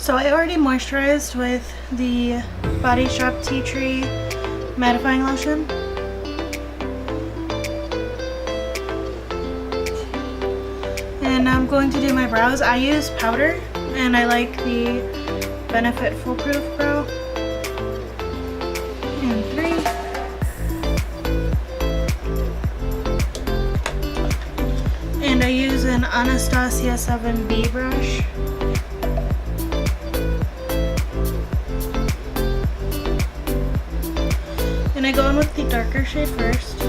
So I already moisturized with the Body Shop Tea Tree mattifying lotion. And now I'm going to do my brows. I use powder and I like the Benefit Foolproof Brow. And 3. And I use an Anastasia 7B brush. And I go in with the darker shade first.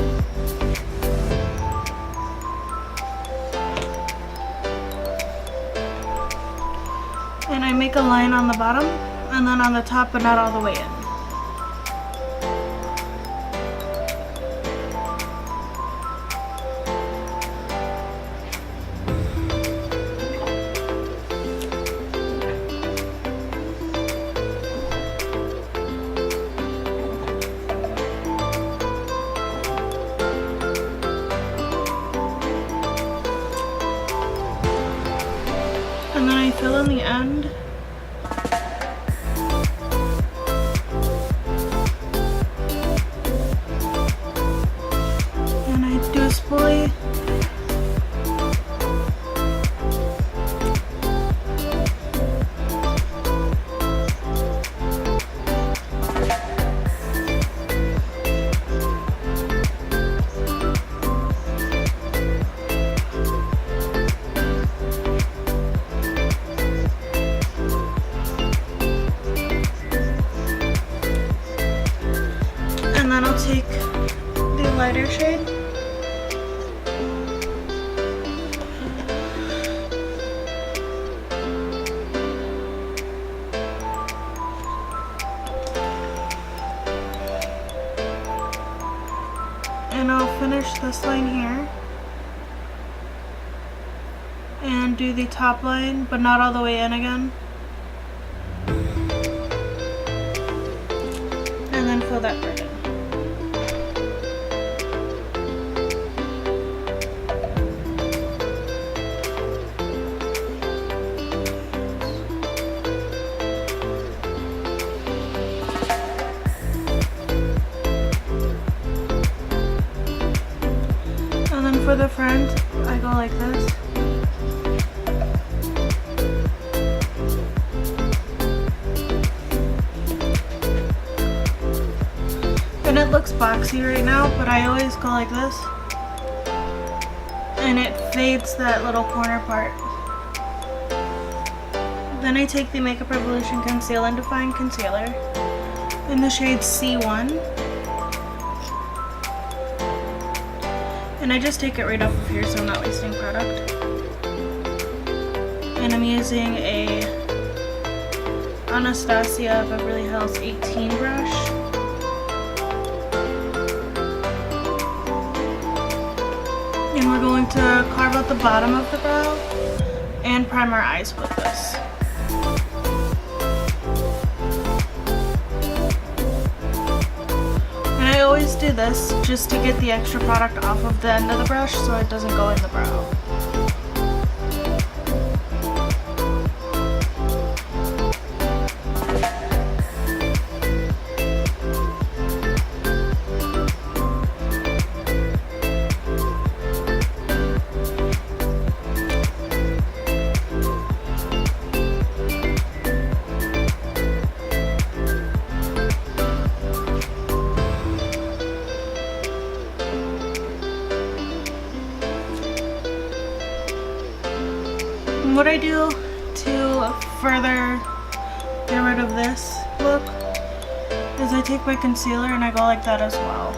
And I make a line on the bottom and then on the top, but not all the way in. And then I fill in the end. And I do a spoolie. And then I'll take the lighter shade. And I'll finish this line here. And do the top line, but not all the way in again. And then fill that part in. And then for the front, I go like this. And it looks boxy right now, but I always go like this. And it fades that little corner part. Then I take the Makeup Revolution Conceal and Define Concealer in the shade C1. And I just take it right off of here so I'm not wasting product. And I'm using a Anastasia Beverly Hills 18 brush. And we're going to carve out the bottom of the brow and prime our eyes with this. And I always do this just to get the extra product off of the end of the brush so it doesn't go in the brow. What I do to further get rid of this look is I take my concealer and I go like that as well.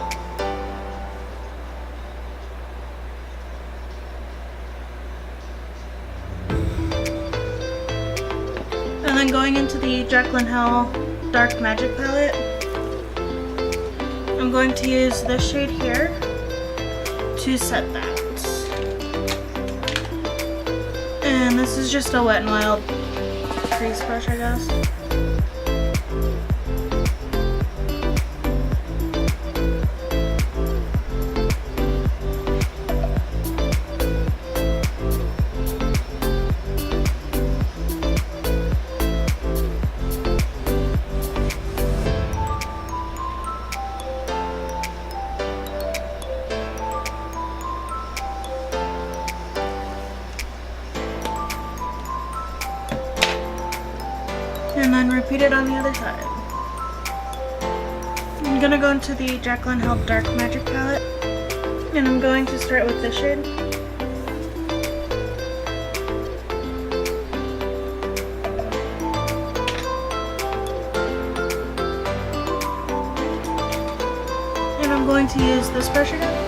And then going into the Jaclyn Hill Dark Magic palette, I'm going to use this shade here to set that. And this is just a Wet n Wild crease brush, I guess. And then repeat it on the other side. I'm gonna go into the Jaclyn Hill Dark Magic palette, and I'm going to start with this shade. And I'm going to use this brush again.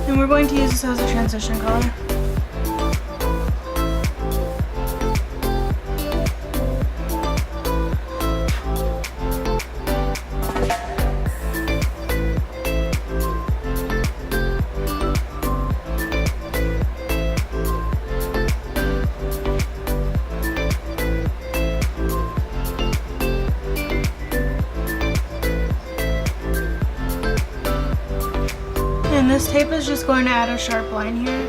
And we're going to use this as a transition color. And this tape is just going to add a sharp line here.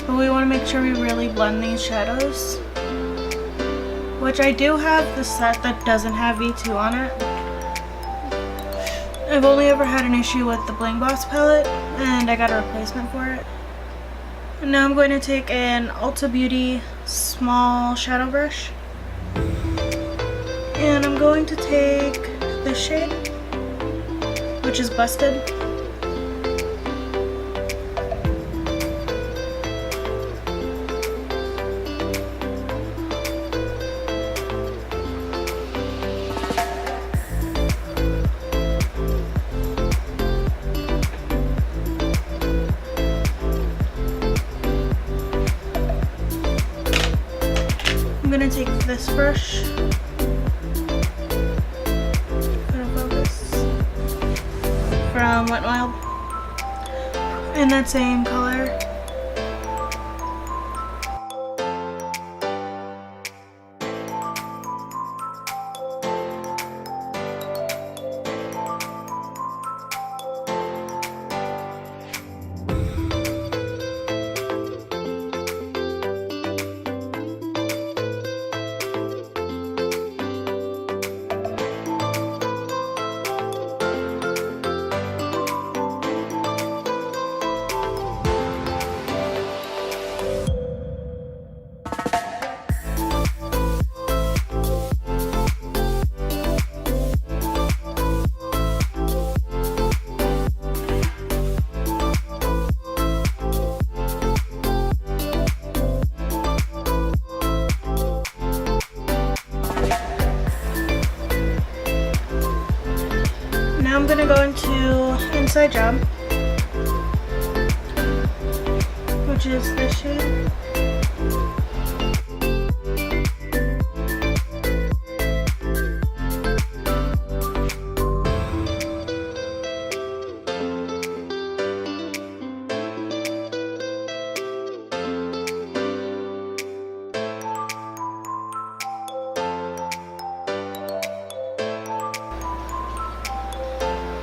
But we want to make sure we really blend these shadows. Which I do have the set that doesn't have V2 on it. I've only ever had an issue with the Bling Boss palette, and I got a replacement for it. And now I'm going to take an Ulta Beauty small shadow brush. And I'm going to take this shade, which is Busted. I'm gonna take this brush, focus, from Wet n Wild, in that same color. I'm gonna go into Inside Job, which is this shade.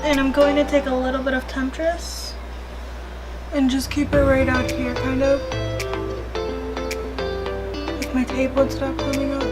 And I'm going to take a little bit of Temptress and just keep it right out here, kind of. Like my tape would stop coming up.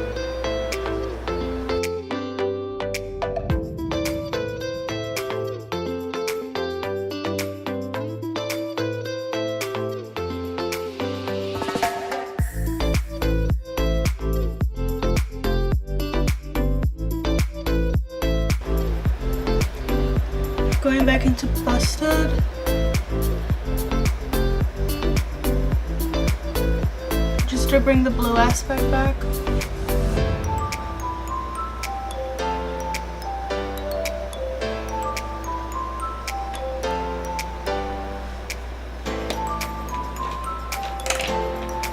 Going back into Busted. Just to bring the blue aspect back.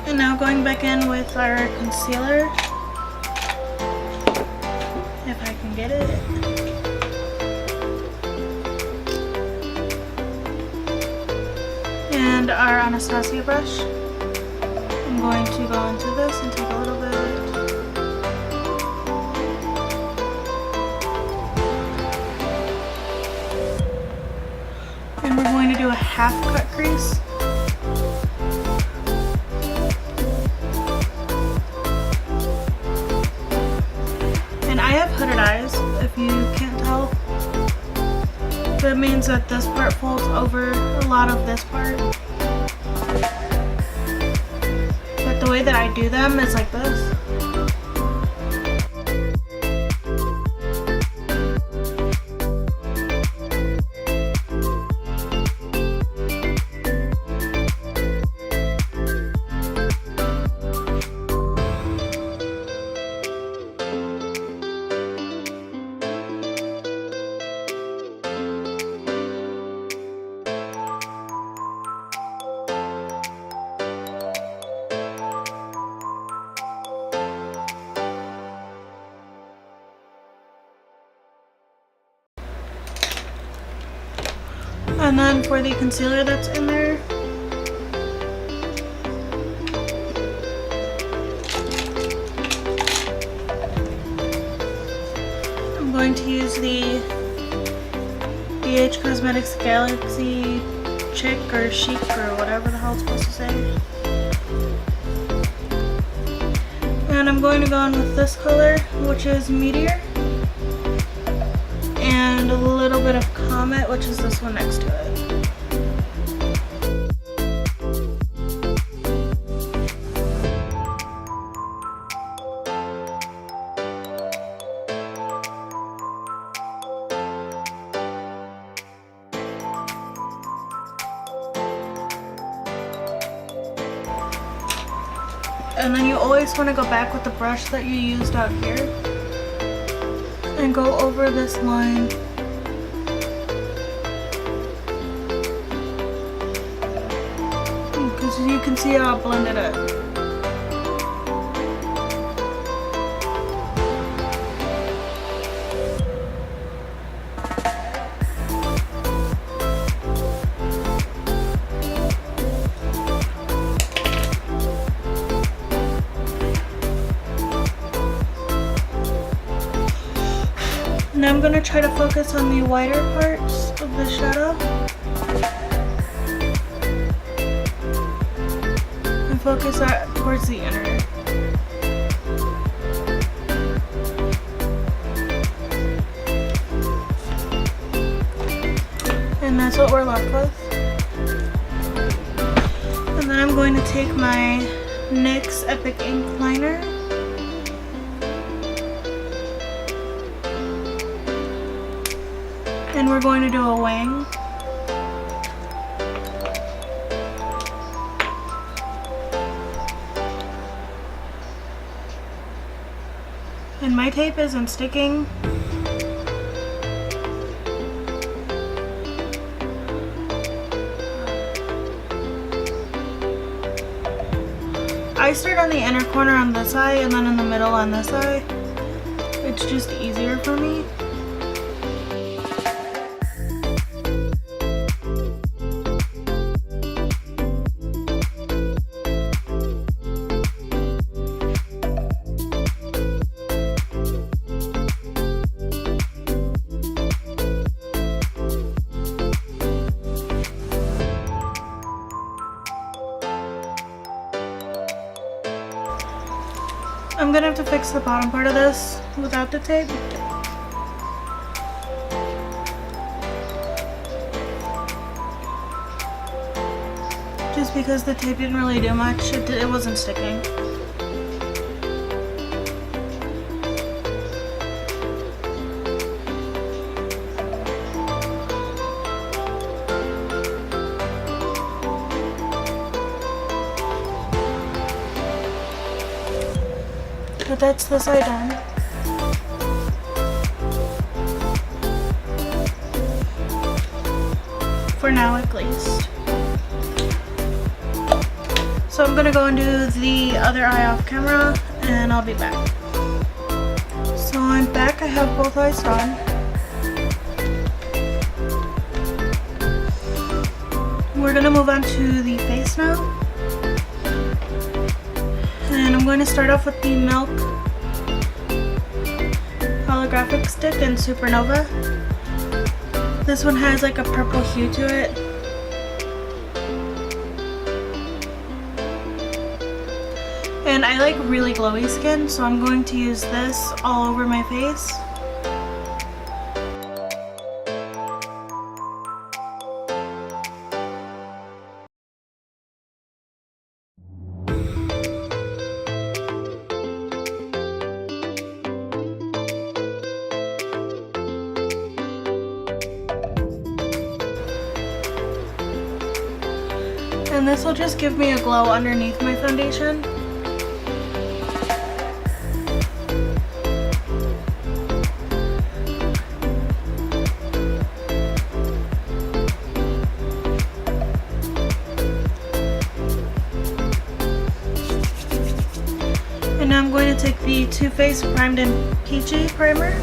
And now going back in with our concealer. If I can get it. And our Anastasia brush. I'm going to go into this and take a little bit. And we're going to do a half cut crease. And I have hooded eyes, if you can't tell. That means that this part folds over a lot of this part. But the way that I do them is like this. And then for the concealer that's in there, I'm going to use the Cosmetics Galaxy Chic or Chic or whatever the hell it's supposed to say. And I'm going to go in with this color, which is Meteor. And a little bit of Comet, which is this one next to it. And then you always want to go back with the brush that you used out here and go over this line. Because you can see how I blended it. Now I'm going to try to focus on the whiter parts of the shadow. And focus that towards the inner. And that's what we're left with. And then I'm going to take my NYX Epic Ink Liner. And we're going to do a wing. And my tape isn't sticking. I start on the inner corner on this eye and then in the middle on this eye. It's just easier for me. I'm gonna have to fix the bottom part of this without the tape. Just because the tape didn't really do much, it wasn't sticking. But that's the side done. For now, at least. So I'm gonna go and do the other eye off camera, and I'll be back. So I'm back. I have both eyes done. We're gonna move on to the face now. And I'm going to start off with the Milk holographic stick in Supernova. This one has like a purple hue to it. And I like really glowy skin, so I'm going to use this all over my face. And this will just give me a glow underneath my foundation. And now I'm going to take the Too Faced Primed in Peachy primer.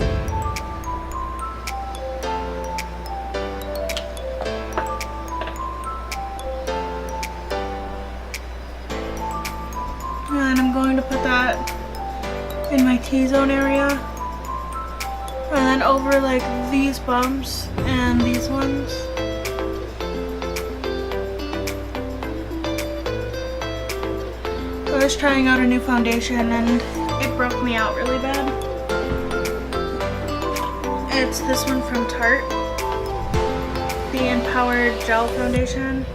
And I'm going to put that in my T-zone area. And then over like these bumps and these ones. I was trying out a new foundation and it broke me out really bad. It's this one from Tarte, the Empowered Gel Foundation.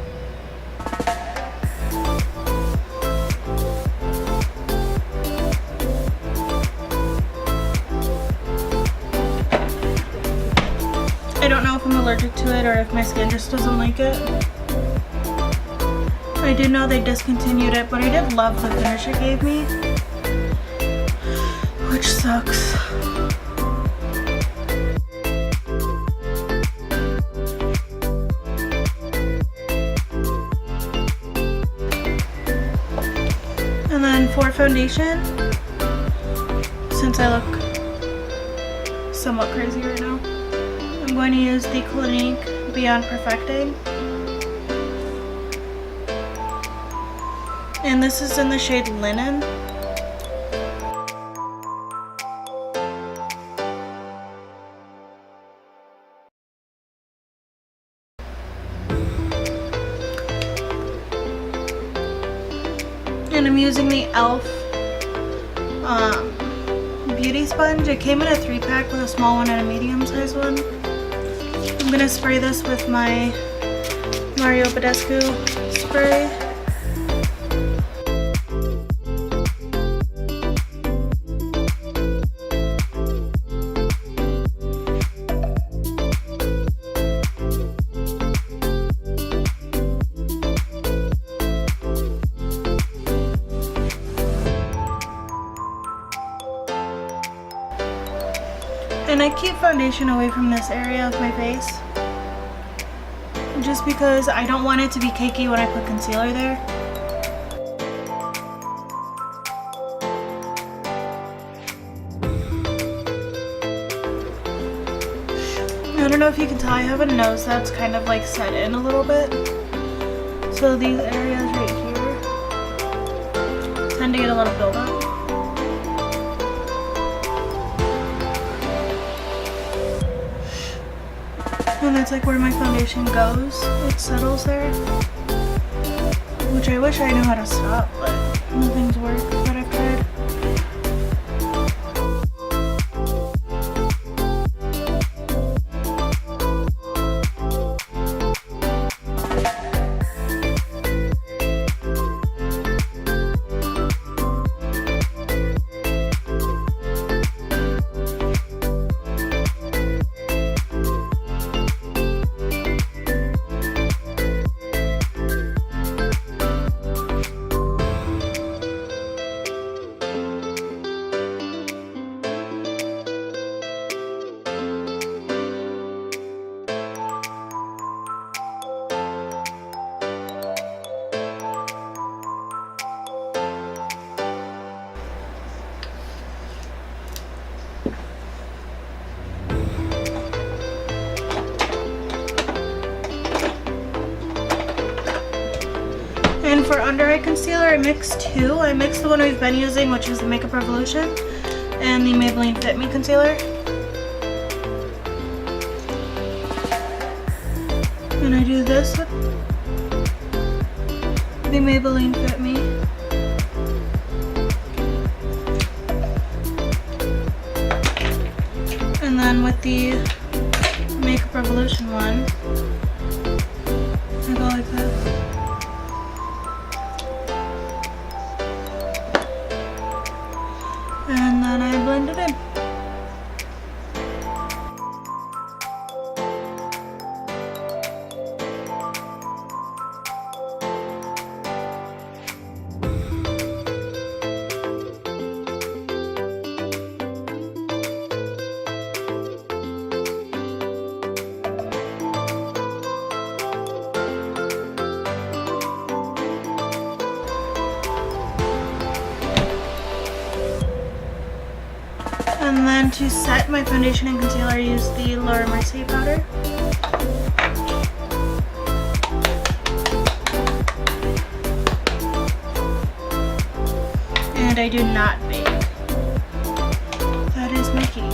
I don't know if I'm allergic to it or if my skin just doesn't like it. I did know they discontinued it, but I did love the finish it gave me, which sucks. And then for foundation, since I look somewhat crazy right now, I'm going to use the Clinique Beyond Perfecting. And this is in the shade Linen. And I'm using the e.l.f. Beauty Sponge. It came in a 3-pack with a small one and a medium-sized one. I'm going to spray this with my Mario Badescu spray. And I keep foundation away from this area of my face, just because I don't want it to be cakey when I put concealer there. I don't know if you can tell, I have a nose that's kind of like set in a little bit. So these areas right here tend to get a little buildup. And that's like where my foundation goes. It settles there. Which I wish I knew how to stop, but nothing's worked that I've tried. And for under eye concealer, I mixed two. I mixed the one we've been using, which is the Makeup Revolution, and the Maybelline Fit Me concealer. And I do this with the Maybelline Fit Me. And then with the Makeup Revolution one, I go like this. And then I blend it in. to set my foundation and concealer, I use the mericer powder. And I do not bake. That is my key.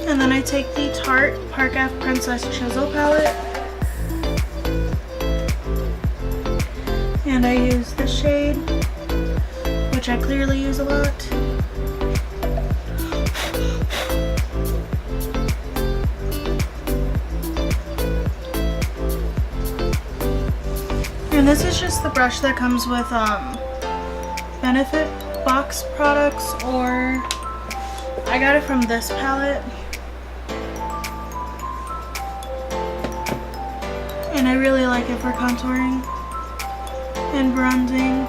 And then I take the Tarte Park Ave Princess Chisel palette, and I use this shade, which I clearly use a lot. And this is just the brush that comes with Benefit box products, or I got it from this palette. And I really like it for contouring and bronzing.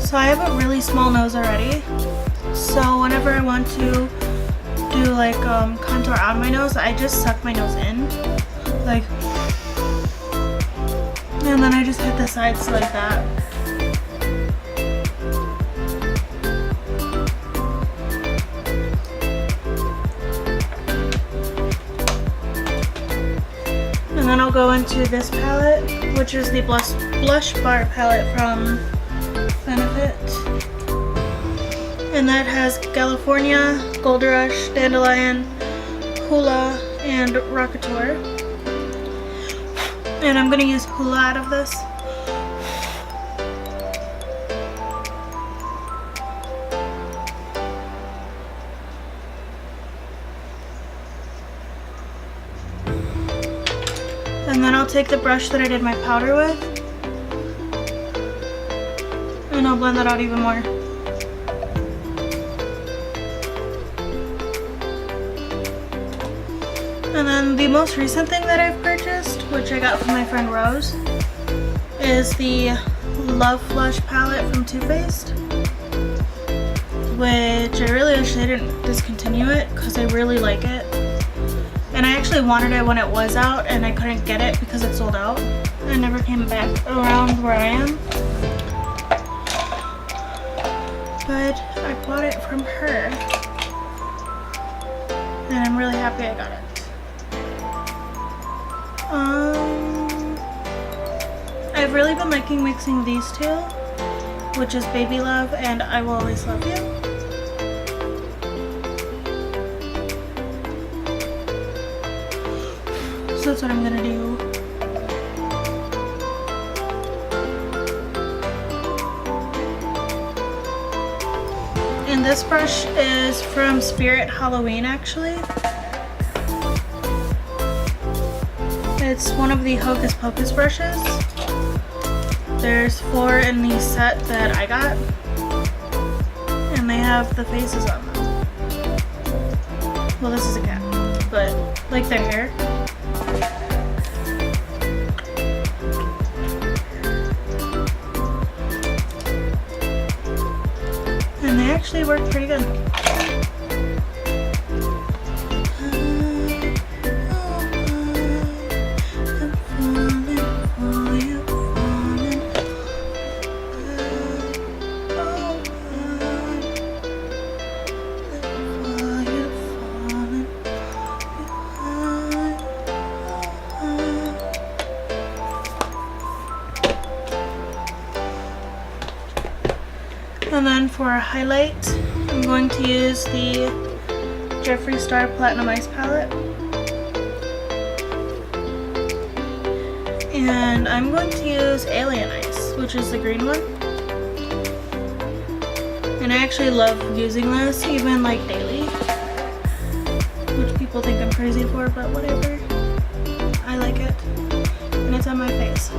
So I have a really small nose already, so whenever I want to do like contour on my nose, I just suck my nose in, like, and then I just hit the sides like that. And then I'll go into this palette, which is the blush bar palette from Benefit, and that has California, Gold Rush, Dandelion, Hula, and Rockateur. And I'm going to use Hula out of this. And then I'll take the brush that I did my powder with, and I'll blend that out even more. And then the most recent thing that I've purchased, which I got from my friend Rose, is the Love Flush palette from Too Faced, which I really wish they didn't discontinue it because I really like it. And I actually wanted it when it was out and I couldn't get it because it sold out. It never came back around where I am. But I bought it from her, and I'm really happy I got it. I've really been liking mixing these two, which is Baby Love and I Will Always Love You. So that's what I'm gonna do. And this brush is from Spirit Halloween, actually. It's one of the Hocus Pocus brushes. There's 4 in the set that I got, and they have the faces on them. Well, this is a cat, but like their hair. And they actually work pretty good. for a highlight, I'm going to use the Jeffree Star Platinum Ice Palette. And I'm going to use Alien Ice, which is the green one. And I actually love using this, even like daily. Which people think I'm crazy for, but whatever. I like it. And it's on my face.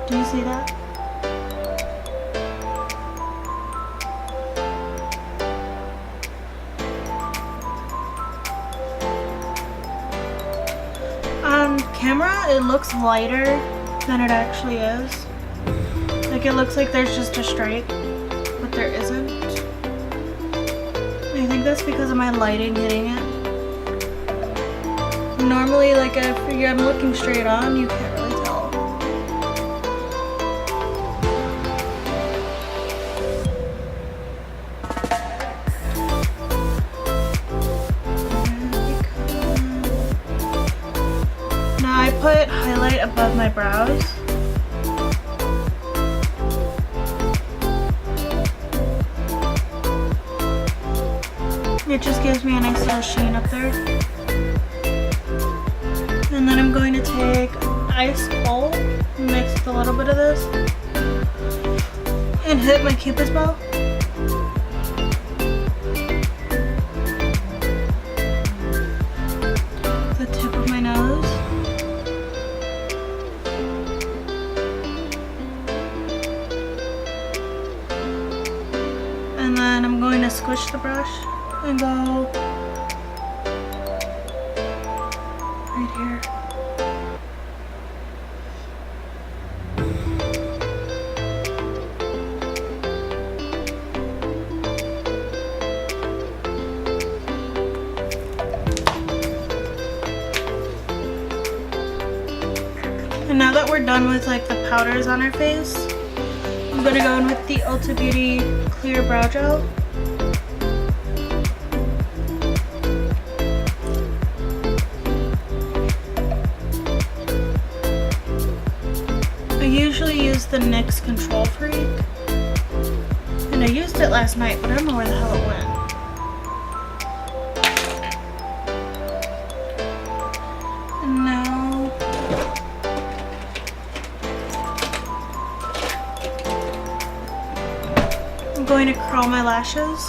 Do you see that? On camera, it looks lighter than it actually is. Like, it looks like there's just a stripe, but there isn't. I think that's because of my lighting hitting it. Normally, like, if I'm looking straight on, you can't really tell. I put highlight above my brows. It just gives me a nice little sheen up there. And then I'm going to take Ice Cold, mix with a little bit of this, and hit my Cupid's bow. The tip of my nose. And then I'm going to squish the brush and go right here. And now that we're done with like the powders on our face, I'm gonna go in with the Ulta Beauty Clear Brow Gel. I usually use the NYX Control Freak, and I used it last night, but I don't know where the hell it went. And now I'm going to curl my lashes.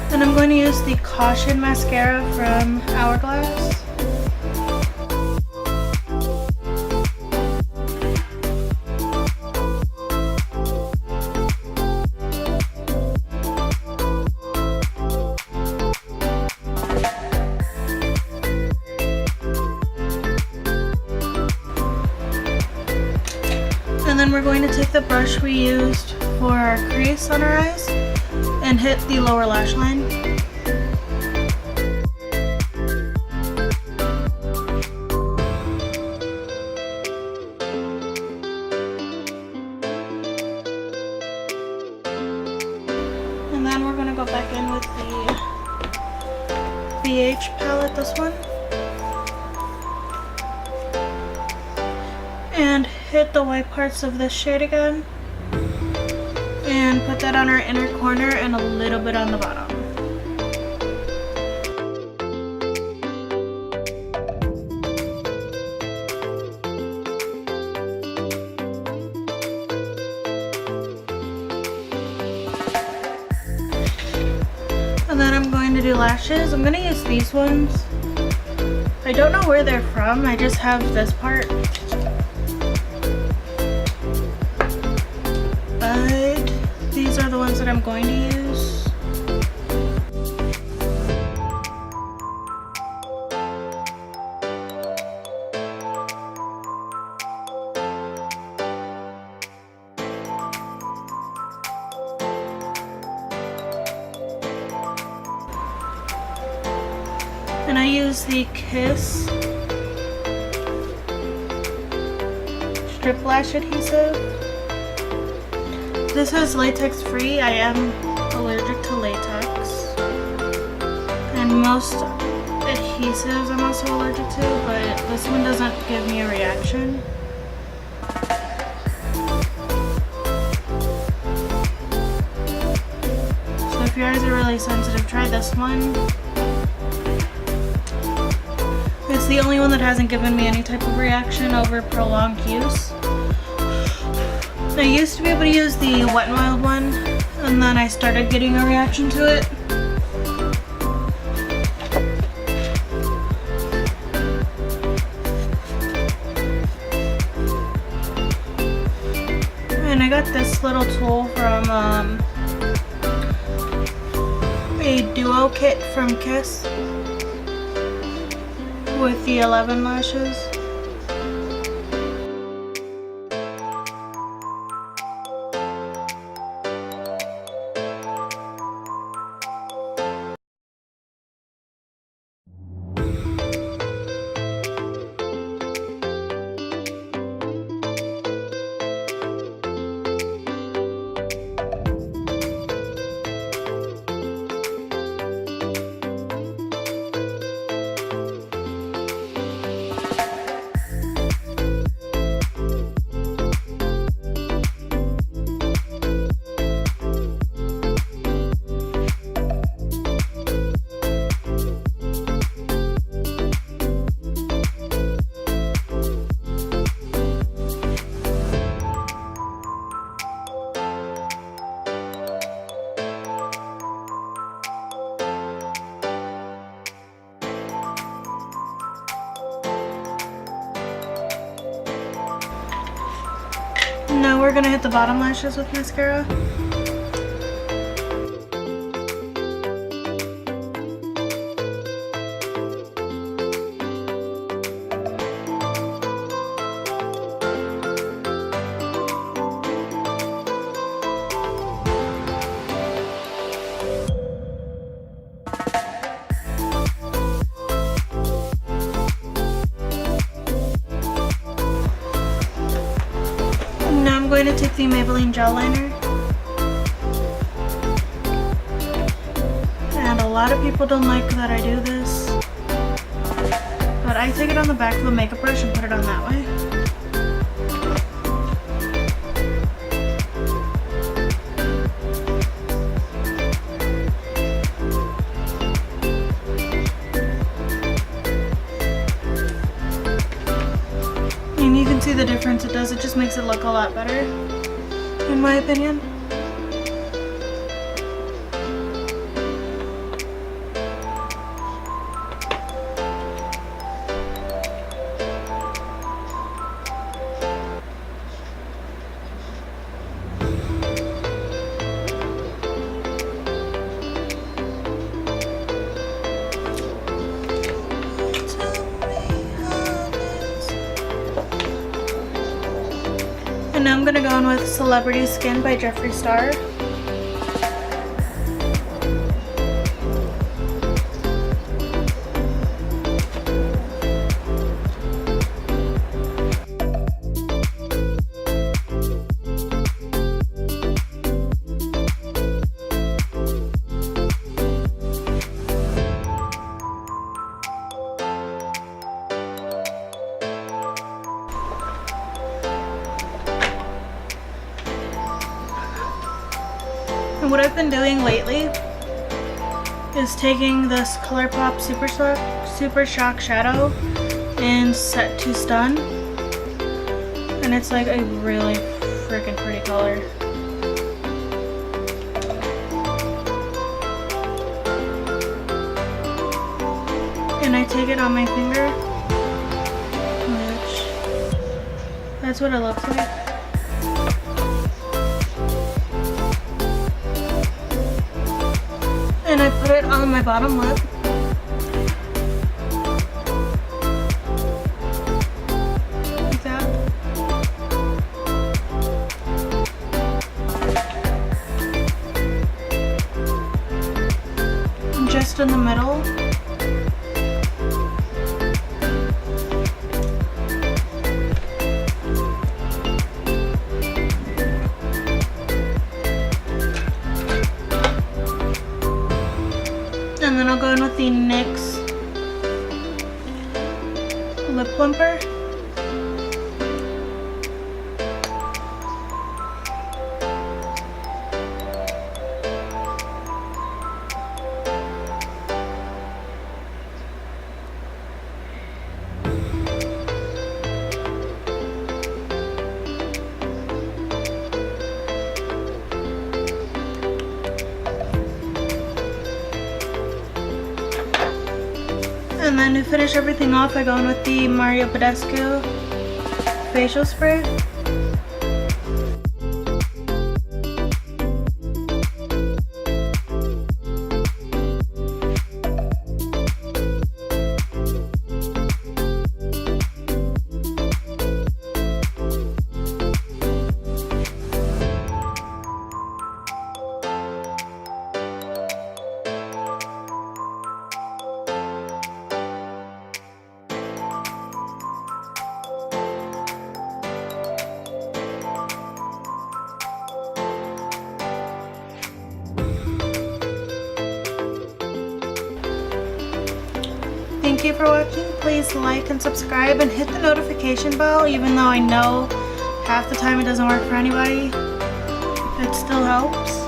And I'm going to use the Caution mascara from Hourglass. And then we're going to take the brush we used for our crease on our eyes and hit the lower lash line. And then we're going to go back in with the BH palette, this one. And hit the white parts of this shade again. And put that on our inner corner and a little bit on the bottom. And then I'm going to do lashes. I'm going to use these ones. I don't know where they're from. I just have this part. But these are the ones that I'm going to use. use the Kiss Strip Lash Adhesive. This is latex free. I am allergic to latex. And most adhesives I'm also allergic to, but this one doesn't give me a reaction. So if your eyes are really sensitive, try this one. It's the only one that hasn't given me any type of reaction over prolonged use. I used to be able to use the Wet n Wild one, and then I started getting a reaction to it. And I got this little tool from a duo kit from Kiss with the 11 lashes. Now we're gonna hit the bottom lashes with mascara. I'm going to take the Maybelline gel liner, and a lot of people don't like that I do this, but I take it on the back of the makeup brush and put it on that way. And you can see the difference it does. It just makes it look a lot better, in my opinion. And now I'm going to go in with Celebrity Skin by Jeffree Star. And what I've been doing lately is taking this ColourPop Super Shock Shadow and Set to Stun. And it's like a really freaking pretty color. And I take it on my finger, which, that's what it looks like. And I put it on my bottom lip. Like that. And just in the middle. And then I'll go in with the NYX lip plumper. And then to finish everything off, I go in with the Mario Badescu facial spray. Thank you for watching. Please like and subscribe and hit the notification bell, even though I know half the time it doesn't work for anybody. It still helps.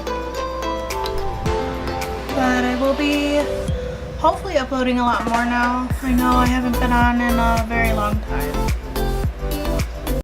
But I will be hopefully uploading a lot more now. I know I haven't been on in a very long